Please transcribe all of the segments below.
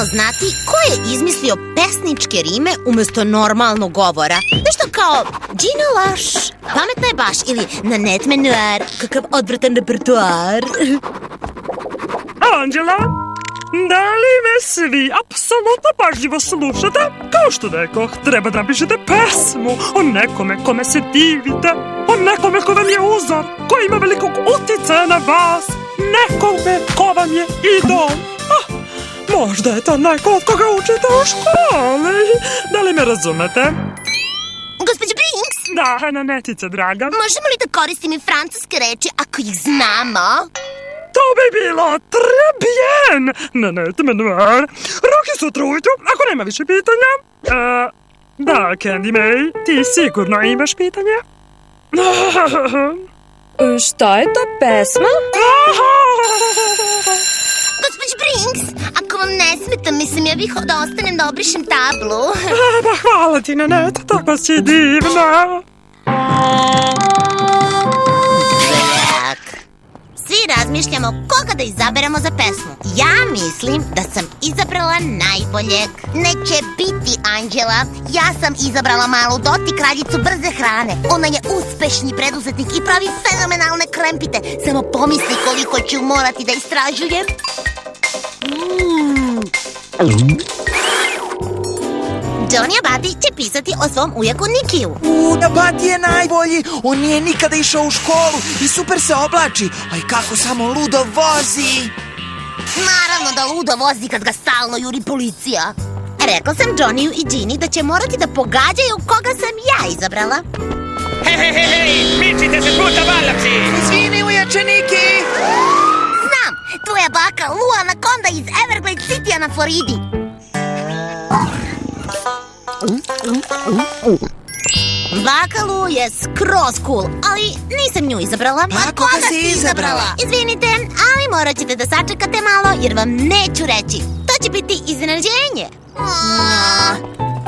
Želimo znati ko je izmislio pesničke rime umesto normalnog govora. Nešto kao Gina Laš, pametna je baš, ili na net menuar, kakav odvratan repertoar. Anđela, da li me svi apsolutno pažljivo slušate? Kao što rekoh, treba da napišete pesmu o nekome kome se divite, o nekome ko vam je uzor, ko ima velikog uticaja na vas, nekome ko vam je idol. Možda je to neko od koga učite u školi. Da li me razumete? Gospođo Brinks? Da, Nanetice, draga. Možemo li da koristim i francuske reči ako ih znamo? To bi bilo très bien. Nanette Menuar. Roki sutra ujutru, ako nema više pitanja. Da, Candy May, ti sigurno imaš pitanje? Šta je ta pesma? Gospođo Brinks, ako vam ne smeta, mislim, ja bih da ostanem da obrišem tablu. Pa hvala ti, Nanette, tako si divna. Svi razmišljamo koga da izaberemo za pesmu. Ja mislim da sam izabrala najboljeg. Neće biti, Anđela. Ja sam izabrala malu Doti, kraljicu brze hrane. Ona je uspešni preduzetnik i pravi fenomenalne krempite. Samo pomisli koliko ću morati da istražujem. Johnny Abati će pisati o svom ujaku Nikiju. Abati je najbolji. On nije nikada išao u školu i super se oblači. Aj kako samo ludo vozi. Naravno da ludo vozi kad ga stalno juri policija. Rekla sam Johnny-u i Ginny da će morati da pogađaju koga sam ja izabrala. Hej, mičite se puta valapsi! Izvini, ujače Niki. Znam, tvoja baka Lu Anaconda iz Everglade City-a na Floridi. Baka Lu je skroz cool, ali nisam nju izabrala. A koga si izabrala? Izvinite, ali morat ćete da sačekate malo jer vam neću reći. To će biti iznenađenje.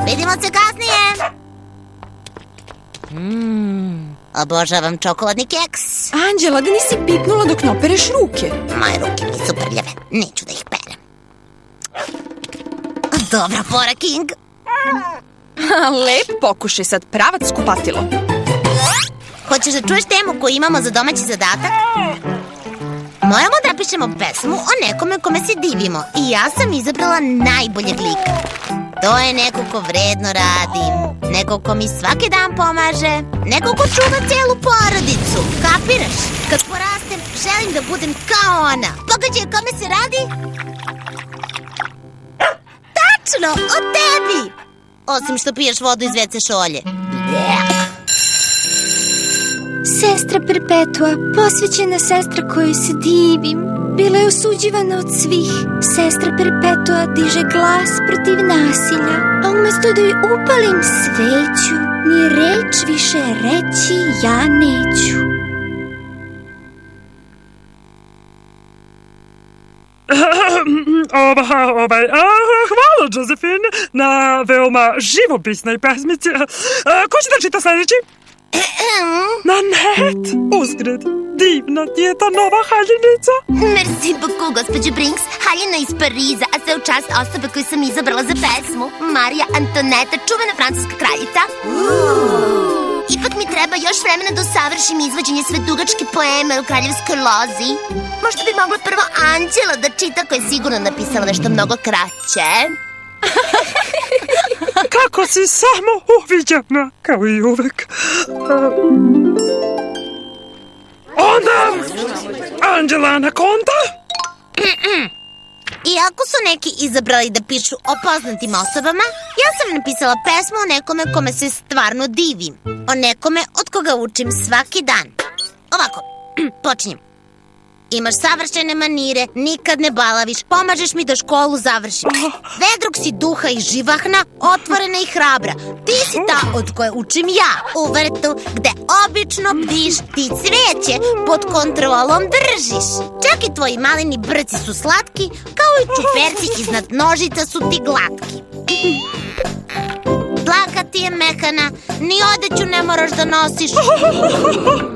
Vidimo se kasnije. Obožavam čokoladni keks. Anđela, da nisi pipnula dok ne opereš ruke. Moje ruke mi su prljave, neću da ih perem. Dobra fora, King. Lep pokušaj, sad pravac kupatilo. Hoćeš da čuješ temu koju imamo za domaći zadatak? Moramo da napišemo pesmu o nekome kome se divimo. I ja sam izabrala najboljeg lika. To je neko ko vredno radi, neko ko mi svaki dan pomaže, neko ko čuva celu porodicu. Kapiraš? Kad porastem, želim da budem kao ona. Pogađaj o kome se radi? Tačno, o tebi! Osim što piješ vodu iz WC šolje. Sestra Perpetua, posvećena sestra kojoj se divim, bila je osuđivana od svih. Sestra Perpetua diže glas protiv nasilja, a umesto da joj upalim sveću, ni reč više reći ja neću. Hvala, Josephine, na veoma živopisnoj pesmici. Ko će da čita sledeći? Nanette, uzgred, divna ti je ta nova haljenica. Merci beaucoup, gospođo Brinks. Haljina iz Pariza, a sve u čast osobe koju sam izabrala za pesmu. Marija Antoneta, čuvena francuska kraljica. Ipak mi treba još vremena da savršim izvođenje sve dugačke poeme u kraljevskoj lozi. Možda bi mogla prvo Anđela da čita, koja je sigurno napisala nešto mnogo kraće. Kako si samo uviđena, kao i uvek. Onda, Anđela Anaconda? Iako su neki izabrali da pišu o poznatim osobama, ja sam napisala pesmu o nekome kome se stvarno divim. O nekome od koga učim svaki dan. Ovako, počinjem. Imaš savršene manire, nikad ne balaviš, pomažeš mi da školu završim. Vedrog si duha i živahna, otvorena i hrabra. Ti si ta od koje učim ja. U vrtu gde obično bdiš, ti cveće pod kontrolom držiš. Čak i tvoji malini brci su slatki, kao i čuperci iznad nožica su ti glatki. Dlaka ti je mekana, ni odeću ne moraš da nosiš.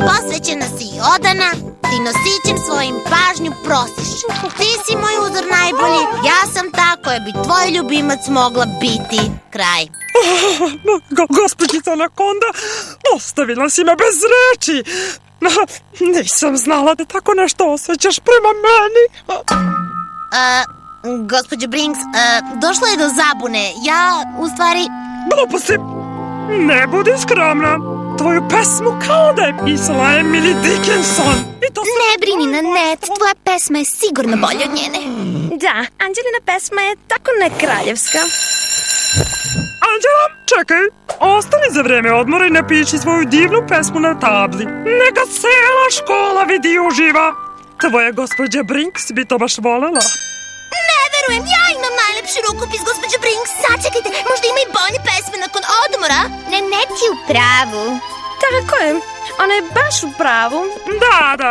Posvećena si i odana, ti nosićem svojim pažnju prosiš. Ti si moj uzor najbolji, ja sam ta koja bi tvoj ljubimac mogla biti. Kraj. Gospođica Anakonda, ostavila si me bez reči. Nisam znala da tako nešto osjećaš prema meni. Gospođo Brinks, došlo je do zabune. Ja, u stvari... Gluposti. Ne budi skromna. Tvoju pesmu kao da je pisala Emily Dickinson. I to Ne brini, Nanette, tvoja pesma je sigurno bolja od njene. Da, Anđelina pesma je tako nekraljevska. Anđela, čekaj. Ostani za vreme odmora i napiši svoju divnu pesmu na tabli. Neka cela škola vidi i uživa. Tvoja gospođa Brinks bi to baš volela. Ne verujem, ja imam najlepši rukopis, gospođo Brinks. Sačekajte, možda ima i bolje pesme nakon odmora. Nanette je u pravu. Tako je, ona je baš u pravu. Da,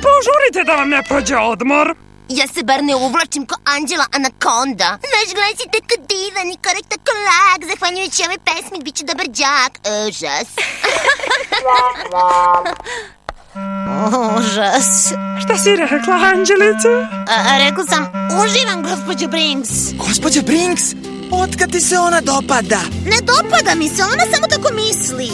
požurite da vam ne prođe odmor. Ja se bar ne uvlačim ko Anđela Anakonda. Naš glas je tako divan i korak tako lag. Zahvaljujući ovoj pesmi bit ću dobar đak. Užas. Užas. Šta si rekla, Anđelice? Rekao sam, uživam, gospođo Brinks. Gospođa Brinks, otkad ti se ona dopada? Ne dopada mi se, ona samo tako misli.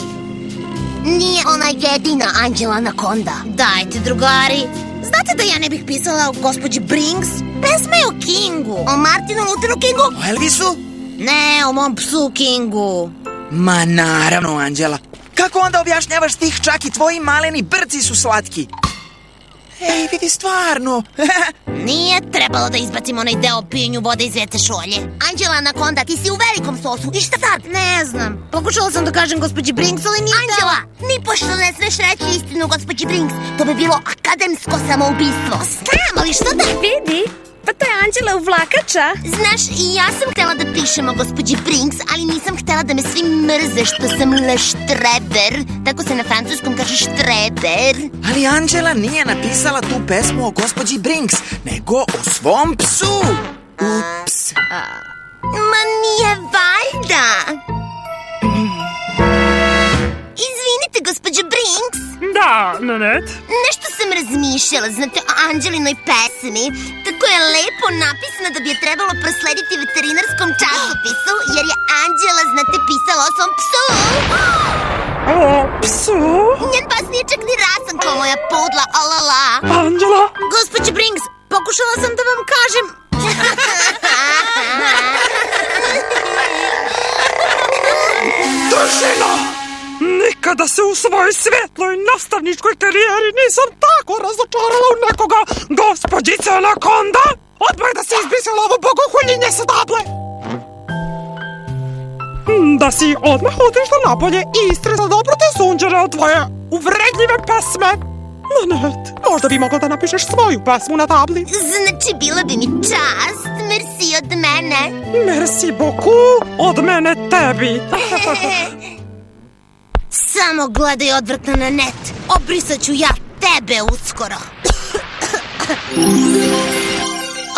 Nije ona jedina Anđela Anakonda. Dajte, drugari. Znate da ja ne bih pisala o gospođi Brinks? Pesma je o Kingu. O Martinu Lutheru Kingu? O Elvisu? Ne, o mom psu Kingu. Ma naravno, Anđela. Kako onda objašnjavaš stih čak i tvoji maleni brci su slatki? Ej, vidi stvarno. Nije trebalo da izbacim onaj deo o pijenju vode iz vece šolje. Anđela Anakonda, ti si u velikom sosu. I šta sad? Ne znam. Pokušala sam da kažem gospođi Brinks, ali nije Anđela, ni pošto ne smeš reći istinu gospođi Brinks. To bi bilo akademsko samoubistvo. Znam, ali šta da... Vidi, pa to je Anđela uvlakača. Znaš, i ja sam htela da pišem o gospođi Brinks, ali nisam htela da me svi mrze što sam le štreber. Tako se na francuskom kaže štreber. Ali Anđela nije napisala tu pesmu o gospođi Brinks, nego o svom psu. Ups. Ma nije valjda. Izvinite, gospođo Brinks. Da, Nanette. Nešto sam razmišljala, znate, o Anđelinoj pesmi. Tako je lepo napisano da bi je trebalo proslediti veterinarskom časopisu, jer je Anđela, znate, pisala o svom psu. O psu? Njen pas nije čak ni rasan kao moja pudla, olala. Anđela? Gospođo Brinks, pokušala sam da vam kažem... Držina! Nikada se u svojoj svetloj nastavničkoj karijeri nisam tako razočarala u nekoga, gospođice Anakonda! Odmah da si izbrisala ovo bogohuljenje sa table! Da si odmah otišla napolje i istresla dobro te sunđere od tvoje uvredljive pesme! Nanette, možda bi mogla da napišeš svoju pesmu na tabli? Znači, bila bi mi čast. Merci od mene. Merci beaucoup, od mene tebi. Samo gledaj odvratno na net. Obrisat ću ja tebe uskoro.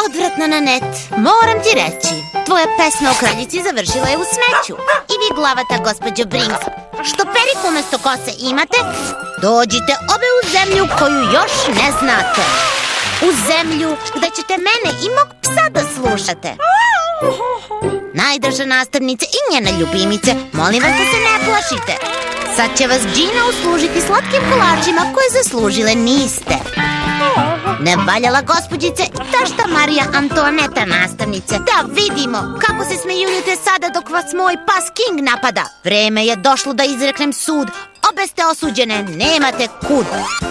Odvratno na net. Moram ti reći, tvoja pesma o kraljici završila je u smeću. I vi, glavata gospođo Brinks, što periku umesto kose imate, dođite obe u zemlju koju još ne znate. U zemlju gde ćete mene i mog psa da slušate. Najdraža nastavnice i njena ljubimice, molim vas da se ne plašite. Sad će vas Gina uslužiti slatkim kolačima koje zaslužile niste. Nevaljala gospođice, tašta Marija Antoaneta nastavnice. Da vidimo kako se smejuljete sada dok vas moj pas King napada. Vreme je došlo da izreknem sud. Obe ste osuđene, nemate kud.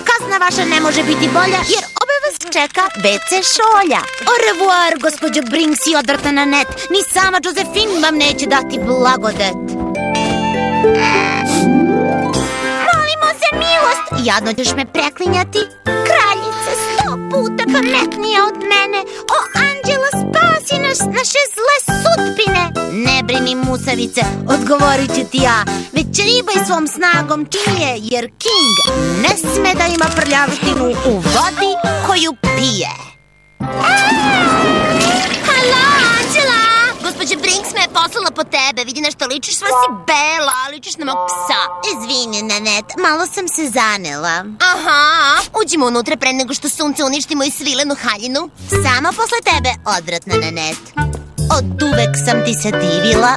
Kazna vaša ne može biti bolja jer obe vas čeka WC šolja. Au revoir, gospođo Brinks i odvrtna Nanette. Ni sama Josephine vam neće dati blagodet. Molimo za milost. Jadno ćeš me preklinjati. Kraljice 100 puta pametnija od mene. O, Anđela, spasi nas naše zle sudbine. Ne brini, musavice, odgovorit ću ti ja. Već ribaj svom snagom činije, jer King ne sme da ima prljavštinu u vodi koju pije. Halo, Anđela! Gospođa Brinks me je poslala po tebe. Vidi nešto, ličiš, sva si bela, ličiš na mog psa. Izvini, Nanette, malo sam se zanela. Aha, uđimo unutra pre nego što sunce uništi moju svilenu haljinu. Samo posle tebe, odvratna Nanette. Od uvek sam ti se divila.